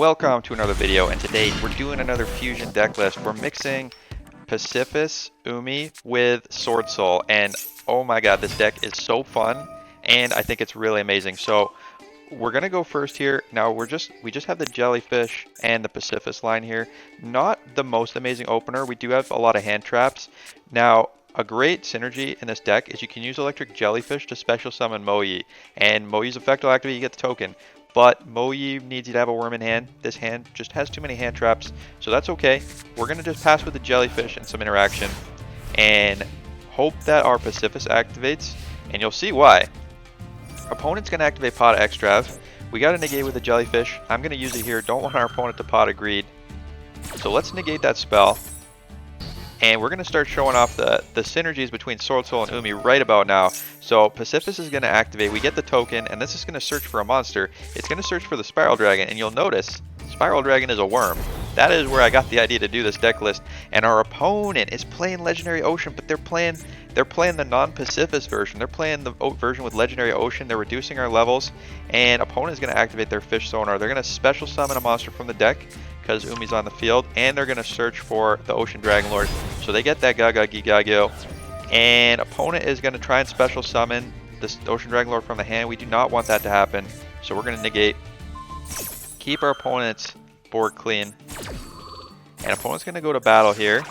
Welcome to another video, and today we're doing another fusion deck list. We're mixing Pacifist Umi with Swordsoul, and oh my god, this deck is so fun, and I think it's really amazing. So we're gonna go first here. Now we just have the Jellyfish and the Pacifist line here. Not the most amazing opener. We do have a lot of hand traps. Now a great synergy in this deck is you can use Electric Jellyfish to special summon Moyi, and Moyi's effect will activate, you get the token. But Moyi needs you to have a worm in hand. This hand just has too many hand traps, so that's okay. We're going to just pass with the Jellyfish and some interaction and hope that our Pacifist activates, and you'll see why. Opponent's going to activate Pot Extrav. We got to negate with the Jellyfish. I'm going to use it here. Don't want our opponent to Pot of Greed. So let's negate that spell. And we're going to start showing off the synergies between Swordsoul and Umi right about now. So Pacifist is going to activate. We get the token, and this is going to search for a monster. It's going to search for the Spiral Dragon, and you'll notice Spiral Dragon is a worm. That is where I got the idea to do this deck list. And our opponent is playing Legendary Ocean, but they're playing the non-Pacifist version. They're playing the version with Legendary Ocean. They're reducing our levels, and opponent is going to activate their Fish Sonar. They're going to special summon a monster from the deck because Umi's on the field, and they're going to search for the Ocean Dragon Lord. So they get that Yugioh, and opponent is going to try and special summon this Ocean Dragon Lord from the hand. We do not want that to happen, so we're going to negate. Keep our opponent's board clean, and opponent's going to go to battle here.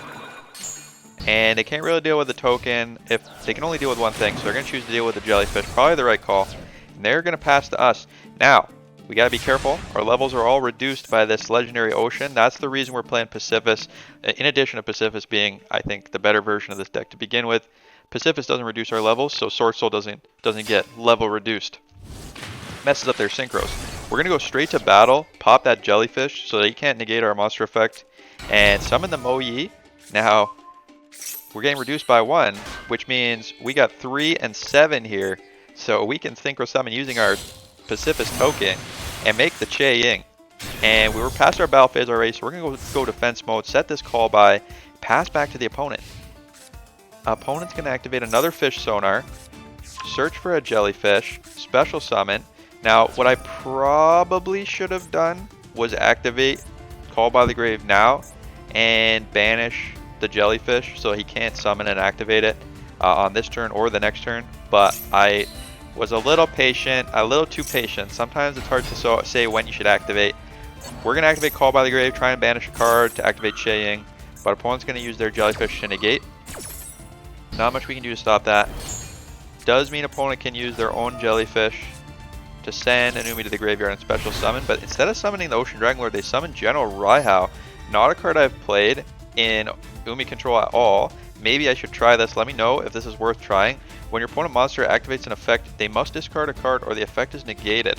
And they can't really deal with the token. If they can only deal with one thing, so they're going to choose to deal with the Jellyfish. Probably the right call. And they're going to pass to us. Now, we got to be careful. Our levels are all reduced by this Legendary Ocean. That's the reason we're playing Pacifist. In addition to Pacifist being, I think, the better version of this deck to begin with, Pacifist doesn't reduce our levels, so Swordsoul doesn't get level reduced. Messes up their synchros. We're going to go straight to battle, pop that Jellyfish so that he can't negate our monster effect, and summon the Moyi. Now, we're getting reduced by 1, which means we got 3 and 7 here. So we can synchro summon using our Pacifist token and make the Che-Ying. And we were past our battle phase already, so we're going to go defense mode, set this call by, pass back to the opponent. Opponent's going to activate another Fish Sonar, search for a Jellyfish, special summon. Now, what I probably should have done was activate Call by the Grave now and banish the Jellyfish so he can't summon and activate it on this turn or the next turn, but I was a little patient, a little too patient. Sometimes it's hard to say when you should activate. We're going to activate Call by the Grave, try and banish a card to activate Che-Ying, but opponent's going to use their Jellyfish to negate. Not much we can do to stop that. Does mean opponent can use their own Jellyfish to send an Umi to the graveyard and special summon, but instead of summoning the Ocean Dragon Lord, they summon General Raihao. Not a card I've played in Umi control at all. Maybe I should try this. Let me know if this is worth trying. When your opponent monster activates an effect, they must discard a card or the effect is negated.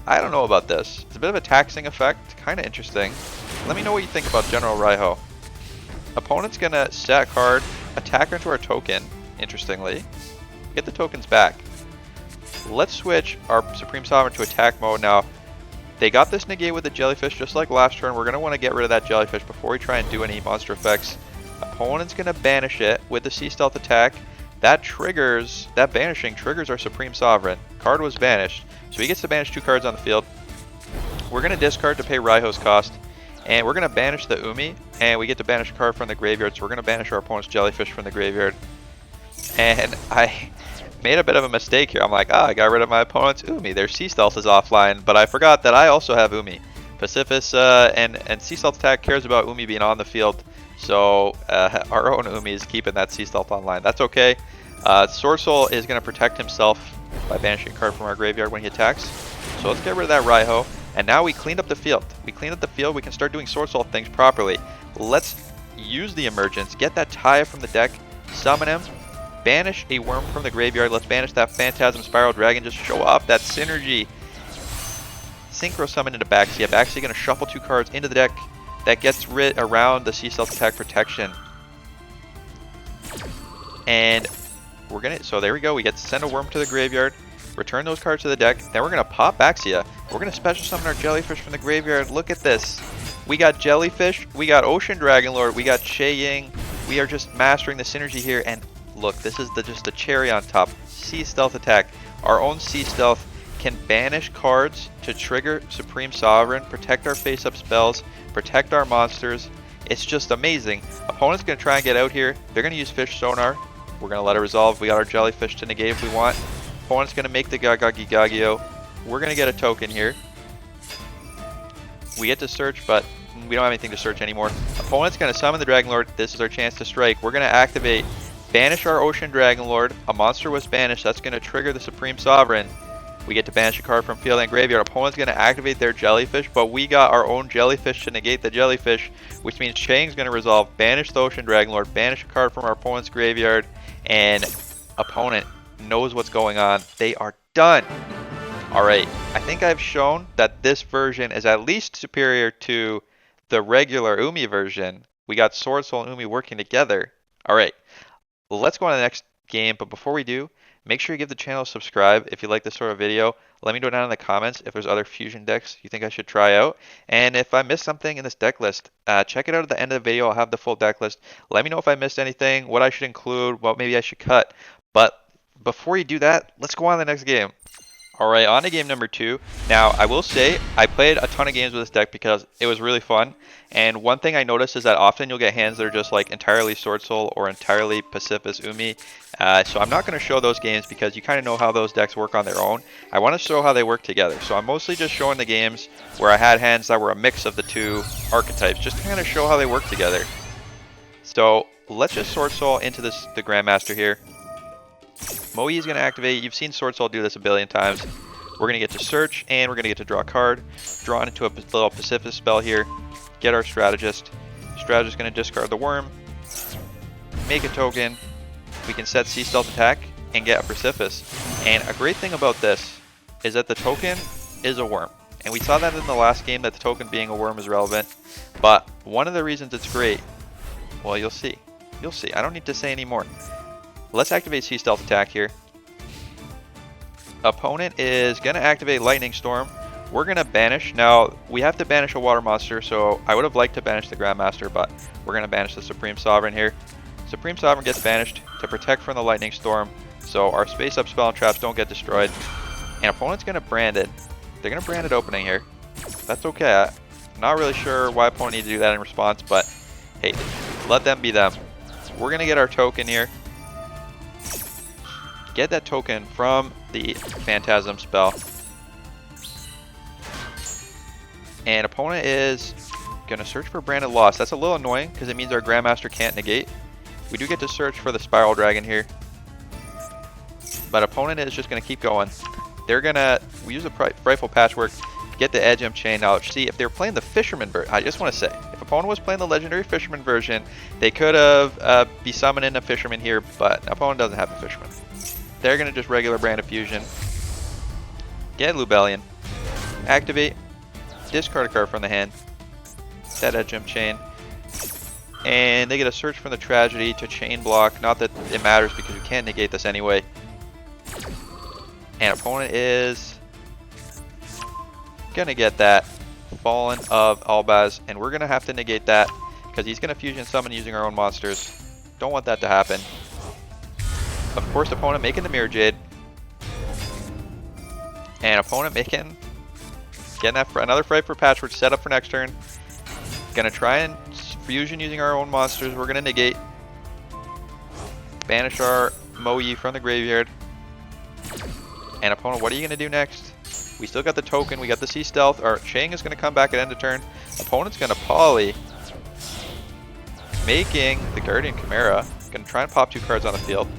I don't know about this. It's a bit of a taxing effect. Kind of interesting. Let me know what you think about General Raihao. Opponent's going to set a card, attack into our token, interestingly. Get the tokens back. Let's switch our Supreme Sovereign to attack mode now. They got this negate with the Jellyfish just like last turn. We're going to want to get rid of that Jellyfish before we try and do any monster effects. Opponent's going to banish it with the Sea Stealth attack. That banishing triggers our Supreme Sovereign. Card was banished, so he gets to banish 2 cards on the field. We're going to discard to pay Raiho's cost, and we're going to banish the Umi, and we get to banish a card from the graveyard, so we're going to banish our opponent's Jellyfish from the graveyard. And I made a bit of a mistake here. I'm like, I got rid of my opponent's Umi. Their Sea Stealth is offline, but I forgot that I also have Umi. Pacifist and Sea Stealth attack cares about Umi being on the field, so our own Umi is keeping that Sea Stealth online. That's okay. Swordsoul is going to protect himself by banishing a card from our graveyard when he attacks. So let's get rid of that Raihao. And now we cleaned up the field. We can start doing Swordsoul things properly. Let's use the emergence, get that Taya from the deck, summon him, banish a worm from the graveyard. Let's banish that Phantasm Spiral Dragon. Just show off that synergy. Synchro summon into Baxia. Baxia going to shuffle 2 cards into the deck. That gets rid around the Sea Stealth attack protection. And we're going to, so there we go. We get to send a worm to the graveyard. Return those cards to the deck. Then we're going to pop Baxia. We're going to special summon our Jellyfish from the graveyard. Look at this. We got Jellyfish. We got Ocean Dragon Lord. We got Che-Ying. We are just mastering the synergy here. And look, this is just the cherry on top. Sea Stealth attack. Our own Sea Stealth can banish cards to trigger Supreme Sovereign, protect our face-up spells, protect our monsters. It's just amazing. Opponent's going to try and get out here. They're going to use Fish Sonar. We're going to let it resolve. We got our Jellyfish to negate if we want. Opponent's going to make the Yugioh. We're going to get a token here. We get to search, but we don't have anything to search anymore. Opponent's going to summon the Dragon Lord. This is our chance to strike. We're going to activate, banish our Ocean Dragon Lord. A monster was banished. That's going to trigger the Supreme Sovereign. We get to banish a card from field and graveyard. Opponent's going to activate their Jellyfish, but we got our own Jellyfish to negate the Jellyfish, which means Chang's going to resolve, banish the Ocean Dragon Lord, banish a card from our opponent's graveyard, and opponent knows what's going on. They are done. Alright, I think I've shown that this version is at least superior to the regular Umi version. We got Swordsoul and Umi working together. Alright, let's go on to the next game, but before we do, make sure you give the channel a subscribe if you like this sort of video. Let me know down in the comments if there's other fusion decks you think I should try out. And if I missed something in this deck list, check it out at the end of the video. I'll have the full deck list. Let me know if I missed anything, what I should include, what maybe I should cut. But before you do that, let's go on to the next game. Alright, on to game number 2. Now, I will say, I played a ton of games with this deck because it was really fun. And one thing I noticed is that often you'll get hands that are just like entirely Swordsoul or entirely Pacifist Umi. So I'm not going to show those games because you kind of know how those decks work on their own. I want to show how they work together. So I'm mostly just showing the games where I had hands that were a mix of the two archetypes, just to kind of show how they work together. So let's just Swordsoul into the Grandmaster here. Moe is going to activate. You've seen Swordsoul do this a billion times. We're going to get to search, and we're going to get to draw a card. Draw into a little Pacifist spell here. Get our Strategist. Strategist is going to discard the Worm. Make a token. We can set Sea Stealth Attack and get a Pacifist. And a great thing about this is that the token is a worm. And we saw that in the last game, that the token being a worm is relevant. But one of the reasons it's great, well, you'll see. You'll see. I don't need to say any more. Let's activate Sea Stealth Attack here. Opponent is going to activate Lightning Storm. We're going to banish. Now, we have to banish a water monster, so I would have liked to banish the Grandmaster, but we're going to banish the Supreme Sovereign here. Supreme Sovereign gets banished to protect from the Lightning Storm, so our space up spell and traps don't get destroyed. And opponent's going to brand it. They're going to brand it opening here. That's okay. I'm not really sure why opponent needs to do that in response, but hey, let them be them. We're going to get our token here. Get that token from the Phantasm spell. And opponent is going to search for Branded Lost. That's a little annoying because it means our Grandmaster can't negate. We do get to search for the Spiral Dragon here. But opponent is just going to keep going. They're going to use a Frightful Patchwork, get the Edge Chain. Now, see, if they were playing the Fisherman version, I just want to say, if opponent was playing the Legendary Fisherman version, they could have be summoning a Fisherman here, but opponent doesn't have a Fisherman. They're going to just regular Brand of Fusion. Get Lubellion. Activate. Discard a card from the hand. Set Edge Chain. And they get a search from the Tragedy to chain block. Not that it matters because we can't negate this anyway. And opponent is going to get that Fallen of Albaz. And we're going to have to negate that because he's going to fusion summon using our own monsters. Don't want that to happen. Of course, opponent making the Mirror Jade. And opponent getting that for another Frightful Patchwork set up for next turn. Gonna try and fusion using our own monsters. We're gonna negate. Banish our Moe from the graveyard. And opponent, what are you gonna do next? We still got the token. We got the Sea Stealth. Our Chang is gonna come back at end of turn. Opponent's gonna poly. Making the Guardian Chimera. Gonna try and pop 2 cards on the field.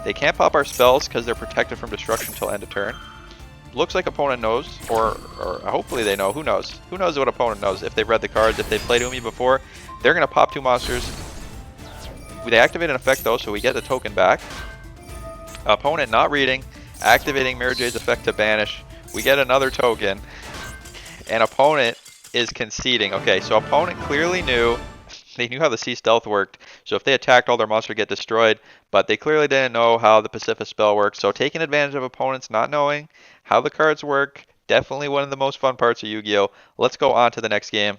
They can't pop our spells because they're protected from destruction until end of turn. Looks like opponent knows, or hopefully they know. Who knows? Who knows what opponent knows? If they've read the cards, if they've played Umi before, they're going to pop 2 monsters. They activate an effect though, so we get the token back. Opponent not reading, activating Mirror Jade's effect to banish. We get another token. And opponent is conceding. Okay, so opponent clearly knew. They knew how the Sea Stealth worked, so if they attacked, all their monsters get destroyed, but they clearly didn't know how the Pacifist spell works, so taking advantage of opponents not knowing how the cards work, definitely one of the most fun parts of Yu-Gi-Oh! Let's go on to the next game.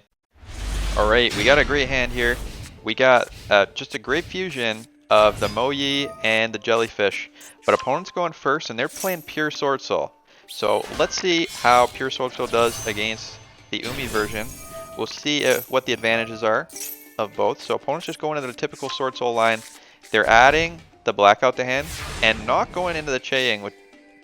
Alright, we got a great hand here. We got just a great fusion of the Moe and the Jellyfish, but opponent's going first, and they're playing pure Swordsoul. So let's see how pure Swordsoul does against the Umi version. We'll see what the advantages are of both. So opponents just going into the typical Swordsoul line. They're adding the Blackout to hand and not going into the Chaying, which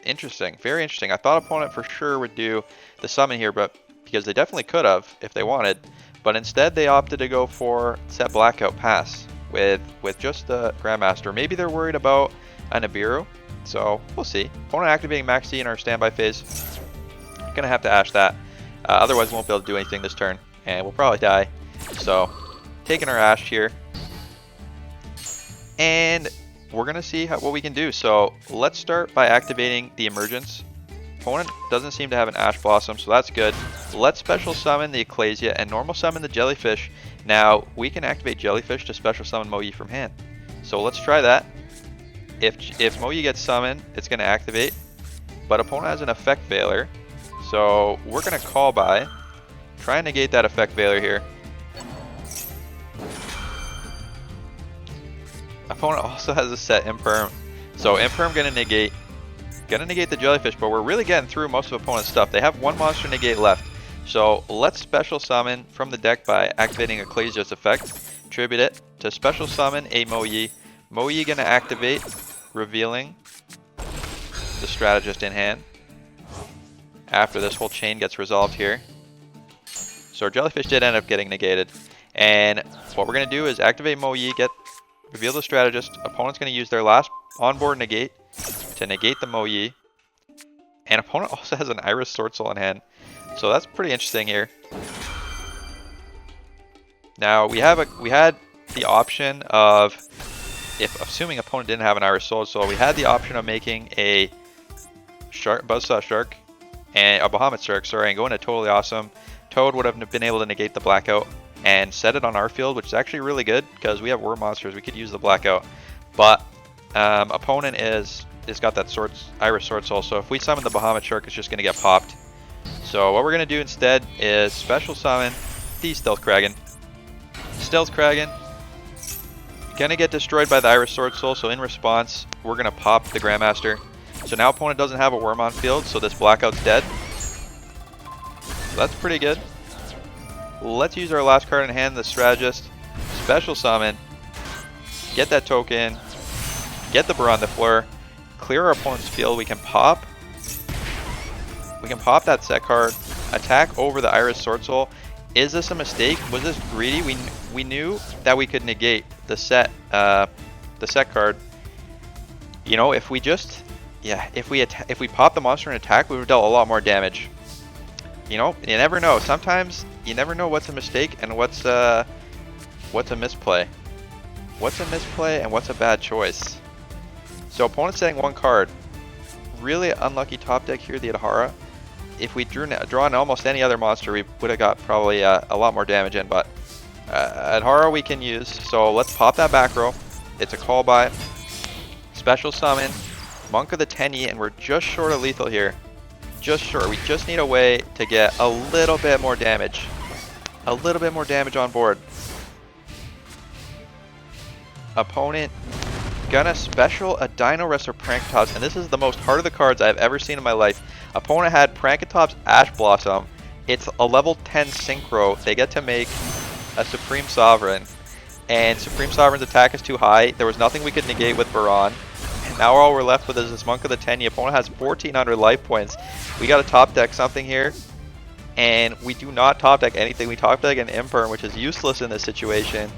interesting, very interesting. I thought opponent for sure would do the summon here, but because they definitely could have if they wanted, but instead they opted to go for set Blackout pass with just the Grandmaster. Maybe they're worried about a Nibiru, so we'll see. Opponent activating Maxi in our standby phase. Gonna have to Ash that, otherwise we won't be able to do anything this turn, and we'll probably die. So taking our Ash here, and we're gonna see what we can do. So let's start by activating the Emergence. Opponent doesn't seem to have an Ash Blossom, so that's good. Let's special summon the Ecclesia and normal summon the Jellyfish. Now we can activate Jellyfish to special summon Mo Yi from hand. So let's try that. If Mo Yi gets summoned, it's gonna activate, but opponent has an effect failure. So we're gonna call by, try and negate that effect failure here. Opponent also has a set Imperm, so Imperm gonna negate the Jellyfish, but we're really getting through most of opponent's stuff. They have one monster negate left, so let's special summon from the deck by activating Ecclesia's effect. Tribute it to special summon a Mo Yi. Mo Yi gonna activate, revealing the Strategist in hand after this whole chain gets resolved here. So our Jellyfish did end up getting negated, and what we're gonna do is activate Mo Yi, reveal the Strategist. Opponent's going to use their last onboard negate to negate the Mo Yi. And opponent also has an Iris Swordsoul in hand. So that's pretty interesting here. Now we had the option of, assuming opponent didn't have an Iris Swordsoul, we had the option of making a Buzzsaw Shark and a Bahamut Shark, and going to Totally Awesome. Toad would have been able to negate the Blackout and set it on our field, which is actually really good because we have Worm monsters. We could use the Blackout, but opponent is got that Iris Swordsoul. So if we summon the Bahamut Shark, it's just going to get popped. So what we're going to do instead is special summon the Stealth Kraken. Stealth Kraken gonna get destroyed by the Iris Swordsoul. So in response, we're going to pop the Grandmaster. So now opponent doesn't have a Worm on field, so this Blackout's dead. So that's pretty good. Let's use our last card in hand, the Strategist. Special summon. Get that token. Get the Baron de Fleur. Clear our opponent's field. We can pop that set card. Attack over the Iris Swordsoul. Is this a mistake? Was this greedy? We knew that we could negate the set card. You know, if we pop the monster and attack, we would have dealt a lot more damage. You know, you never know. Sometimes you never know what's a mistake and what's a misplay. What's a misplay and what's a bad choice. So opponent's setting one card. Really unlucky top deck here, the Adhara. If we draw on almost any other monster, we would have got probably a lot more damage in, but Adhara we can use. So let's pop that back row. It's a call by. Special summon Monk of the Tenyi, and we're just short of lethal here. Just short. We just need a way to get a little bit more damage. A little bit more damage on board. Opponent gonna special a Dino Wrestler Prankatops, and this is the most heart of the cards I've ever seen in my life. Opponent had Prankatops Ash Blossom. It's a level 10 Synchro. They get to make a Supreme Sovereign, and Supreme Sovereign's attack is too high. There was nothing we could negate with Baron. Now all we're left with is this Monk of the Tenyi. Opponent has 1,400 life points. We got to top deck something here, and we do not top deck anything. We top deck an Imperm, which is useless in this situation.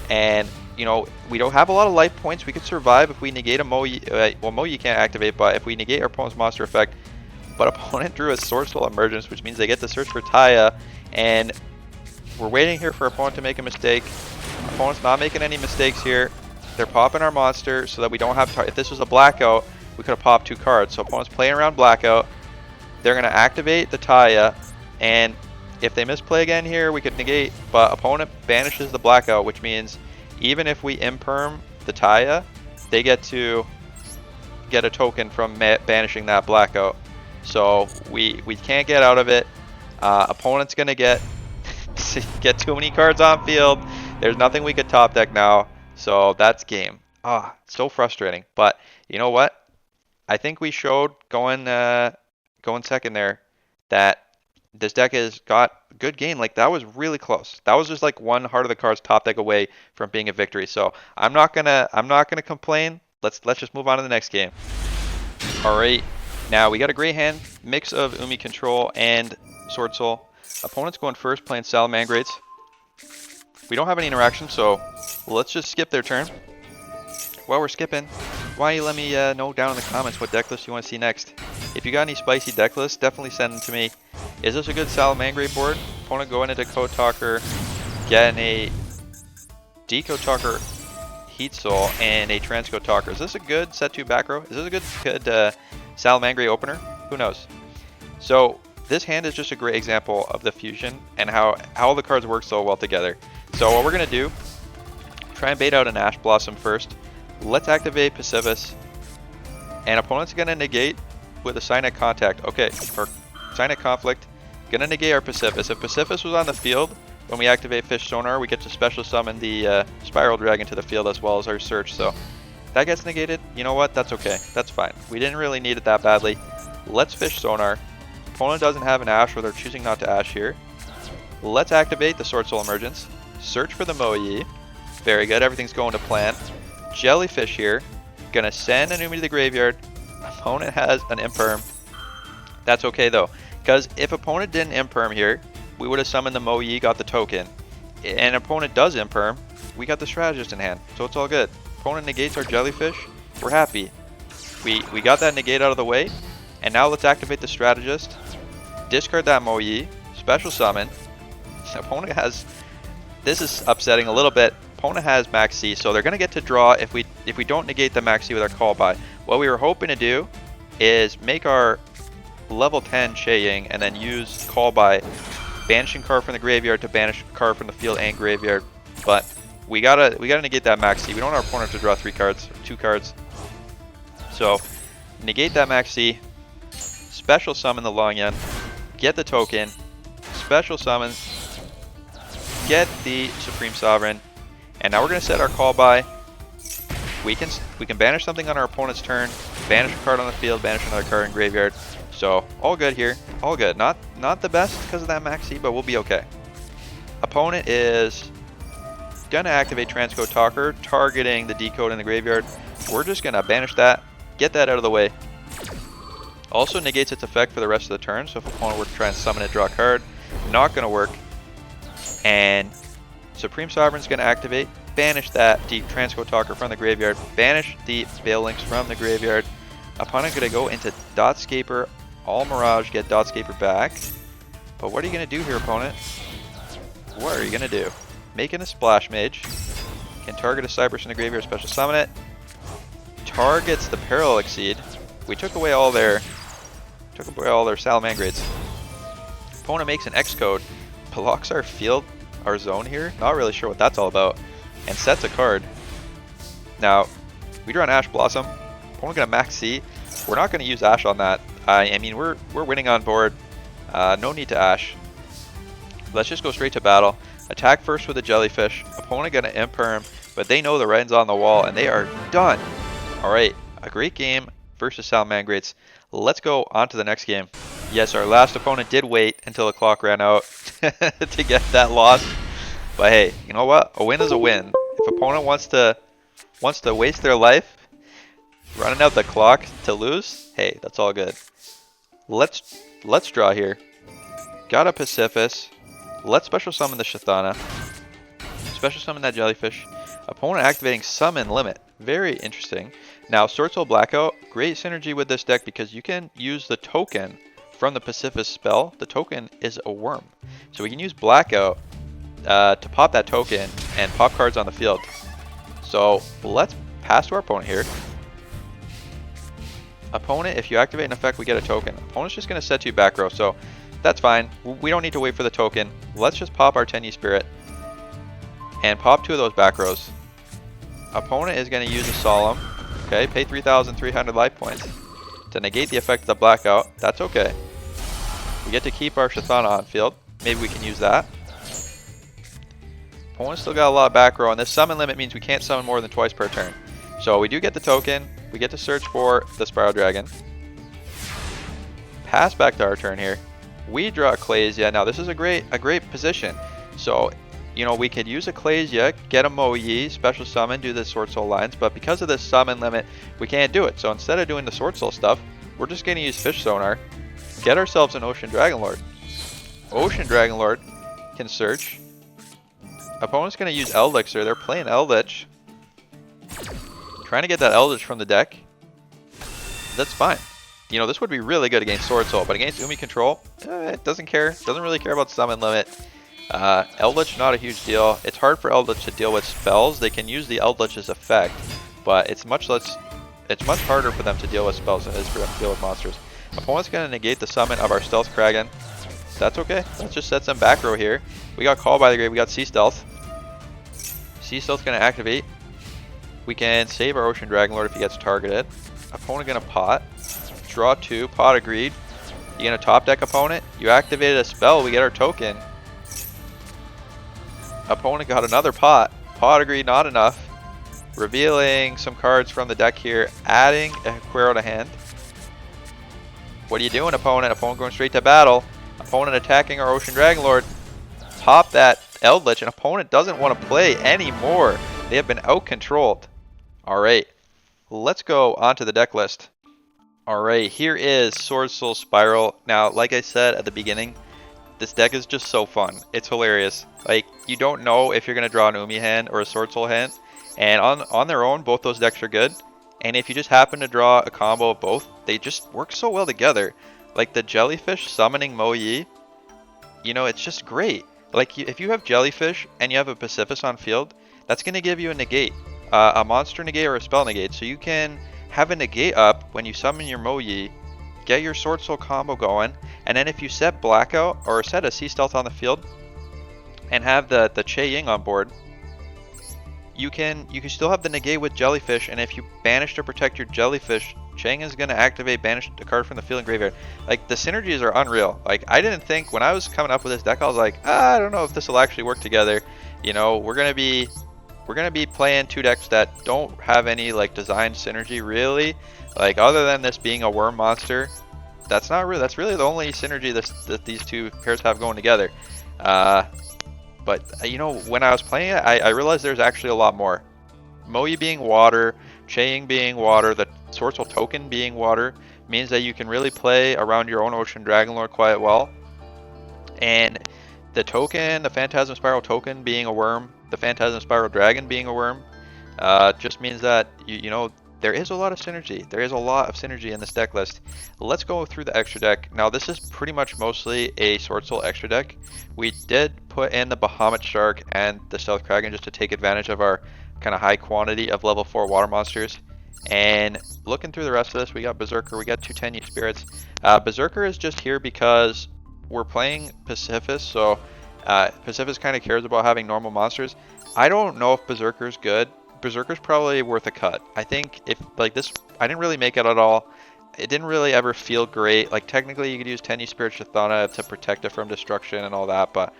And you know, we don't have a lot of life points. We could survive if we negate a Mo Yi. Well, Mo Yi can't activate, but if we negate our opponent's monster effect. But opponent drew a Swordsoul Emergence, which means they get to search for Taya, and we're waiting here for opponent to make a mistake. Opponent's not making any mistakes here. They're popping our monster so that we don't have... If this was a Blackout, we could have popped 2 cards. So opponent's playing around Blackout. They're going to activate the Taya, and if they misplay again here, we could negate, but opponent banishes the Blackout, which means even if we Imperm the Taya, they get to get a token from banishing that Blackout. So we can't get out of it. Opponent's going to get too many cards on field. There's nothing we could top deck now. So that's game. So frustrating. But you know what? I think we showed going going second there, that this deck has got good game. Like that was really close. That was just like one Heart of the Cards top deck away from being a victory. So I'm not gonna complain. Let's just move on to the next game. All right, now we got a great hand, mix of Umi control and Swordsoul. Opponent's going first, playing Salamangrates. We don't have any interaction, so let's just skip their turn. While we're skipping, why don't you let me know down in the comments what deck list you want to see next. If you got any spicy deck lists, definitely send them to me. Is this a good Salamangrate board? Opponent going into Code Talker, getting a Decode Talker Heat Soul and a Transcode Talker. Is this a good set 2 back row? Is this a good Salamangrate opener? Who knows? So this hand is just a great example of the fusion and how all the cards work so well together. So what we're going to do, try and bait out an Ash Blossom first. Let's activate Pacifist. And opponent's going to negate with a Signet Contact. Okay, for Signet Conflict, going to negate our Pacifist. If Pacifist was on the field, when we activate Fish Sonar, we get to special summon the Spiral Dragon to the field as well as our search. So that gets negated. You know what? That's okay. That's fine. We didn't really need it that badly. Let's Fish Sonar. Opponent doesn't have an Ash, or they're choosing not to Ash here. Let's activate the Swordsoul Emergence. Search for the Moe. Very good. Everything's going to plan. Jellyfish here. Gonna send an Umi to the graveyard. Opponent has an Imperm. That's okay though, because if opponent didn't Imperm here, we would have summoned the Moe, got the token. And opponent does Imperm, we got the Strategist in hand, so it's all good. Opponent negates our Jellyfish, we're happy. We got that negate out of the way, and now let's activate the Strategist. Discard that Moe, special summon. Opponent has, this is upsetting a little bit. Opponent has Maxi, so they're gonna get to draw if we don't negate the Maxi with our call by. What we were hoping to do is make our level 10 Shaying and then use call by, banishing card from the graveyard to banish card from the field and graveyard. But we gotta negate that Maxi. We don't want our opponent to draw 3 cards, or 2 cards. So negate that Maxi, special summon the Longyan, get the token, special summon, get the Supreme Sovereign, and now we're gonna set our call by. We can banish something on our opponent's turn, banish a card on the field, banish another card in graveyard. So all good here, all good. Not the best because of that Maxi, but we'll be okay. Opponent is gonna activate Transcode Talker, targeting the Decode in the graveyard. We're just gonna banish that, get that out of the way. Also negates its effect for the rest of the turn, so if opponent were to try and summon it, draw a card, not gonna work. And Supreme Sovereign's gonna activate, banish that Deep Transcode Talker from the graveyard, banish the Veil Links from the graveyard. Opponent gonna go into Dotscaper, all Mirage, get Dotscaper back. But what are you gonna do here, opponent? What are you gonna do? Making a Splash Mage. Can target a Cyberse in the graveyard, special summon it. Targets the Parallel Exceed. We took away all their Salamangrates. Opponent makes an X-Code, blocks our field, our zone here. Not really sure what that's all about. And sets a card. Now, we draw an Ash Blossom. Opponent gonna max C. We're not gonna use Ash on that. I mean, we're winning on board. No need to Ash. Let's just go straight to battle. Attack first with a Jellyfish. Opponent gonna Imperm, but they know the writing's on the wall and they are done. All right, a great game versus Salamangrates. Let's go on to the next game. Yes, our last opponent did wait until the clock ran out to get that loss. But hey, you know what? A win is a win. If opponent wants to waste their life running out the clock to lose, hey, that's all good. Let's draw here. Got a Pacifist. Let's special summon the Shathana. Special summon that Jellyfish. Opponent activating Summon Limit. Very interesting. Now, Swordsoul Blackout, great synergy with this deck because you can use the token from the Pacifist spell. The token is a worm. So we can use Blackout to pop that token and pop cards on the field. So let's pass to our opponent here. Opponent, if you activate an effect, we get a token. Opponent's just going to set you back row, so that's fine. We don't need to wait for the token. Let's just pop our Tenyi Spirit and pop 2 of those back rows. Opponent is going to use a Solemn. Okay, pay 3,300 life points to negate the effect of the Blackout. That's okay. We get to keep our Shathana on field. Maybe we can use that. Opponent's still got a lot of back row, and this summon limit means we can't summon more than twice per turn. So we do get the token. We get to search for the Spiral Dragon. pass back to our turn here. We draw a Ecclesia. Now this is a great position. So, you know, we could use Ecclesia, get a Moyi, special summon, do the Swordsoul lines, but because of this summon limit, we can't do it. So instead of doing the Swordsoul stuff, we're just going to use Fish Sonar, get ourselves an Ocean Dragonlord. Ocean Dragonlord can search. Opponent's going to use Elixir. They're playing Eldritch. Trying to get that Eldritch from the deck. That's fine. You know, this would be really good against Swordsoul, but against Umi control, it doesn't care. Doesn't really care about summon limit. Eldritch, not a huge deal. It's hard for Eldritch to deal with spells. They can use the Eldritch's effect, but it's much harder for them to deal with spells than it is for them to deal with monsters. Opponent's going to negate the summon of our Stealth Kraken. That's okay. That just sets them back row here. We got Call by the Grave. We got Sea Stealth. Sea Stealth's going to activate. We can save our Ocean Dragonlord if he gets targeted. Opponent going to pot. Draw 2. Pot agreed. You going to top deck opponent? You activated a spell. We get our token. Opponent got another pot. Pot agreed, not enough. Revealing some cards from the deck here. Adding a Quero to hand. What are you doing, opponent? Opponent going straight to battle. Opponent attacking our Ocean Dragonlord. Pop that Eldritch, and opponent doesn't want to play anymore. They have been out-controlled. Alright, let's go on to the deck list. Alright, here is Swordsoul Spiral. Now, like I said at the beginning, this deck is just so fun. It's hilarious. Like, you don't know if you're going to draw an Umi hand or a Swordsoul hand. And on their own, both those decks are good. And if you just happen to draw a combo of both, they just work so well together. Like the Jellyfish summoning Moyi, you know, it's just great. Like, if you have Jellyfish and you have a Pacifist on field, that's going to give you a negate. A monster negate or a spell negate. So you can have a negate up when you summon your Moyi, get your Swordsoul combo going, and then if you set Blackout or set a Sea Stealth on the field and have the Che Ying on board, you can still have the negate with Jellyfish, and if you banish to protect your Jellyfish, Chang is going to activate banish a card from the field and graveyard. Like, the synergies are unreal. Like, I didn't think, when I was coming up with this deck, I was like, I don't know if this will actually work together. You know, we're going to be playing two decks that don't have any, like, design synergy, really. Like, other than this being a worm monster, that's really the only synergy that these two pairs have going together. But, you know, when I was playing it, I realized there's actually a lot more. Moyi being water, Che Ying being water, the Swordsoul token being water, means that you can really play around your own Ocean Dragonlord quite well. And the token, the Phantasm Spiral token being a worm, the Phantasm Spiral Dragon being a worm, just means that, you know, there is a lot of synergy. There is a lot of synergy in this deck list. Let's go through the extra deck. Now, this is pretty much mostly a Swordsoul extra deck. We did put in the Bahamut Shark and the Stealth Kraken just to take advantage of our kind of high quantity of level 4 water monsters. And looking through the rest of this, we got Berserker, we got 2 10-year Spirits. Berserker is just here because we're playing Pacifist, so Pacifist kind of cares about having normal monsters. I don't know if Berserker's good. Berserker's probably worth a cut. I think if, like, this, I didn't really make it at all. It didn't really ever feel great. Like, technically you could use 10-year Spirit Chthona to protect it from destruction and all that, but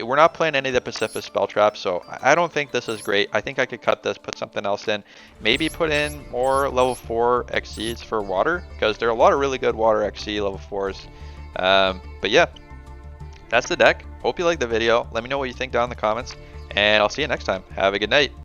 we're not playing any of the Pacifist spell traps, so I don't think this is great. I think I could cut this, put something else in. Maybe put in more level 4 XCs for water, because there are a lot of really good water XC level 4s. But yeah, that's the deck. Hope you liked the video. Let me know what you think down in the comments, and I'll see you next time. Have a good night.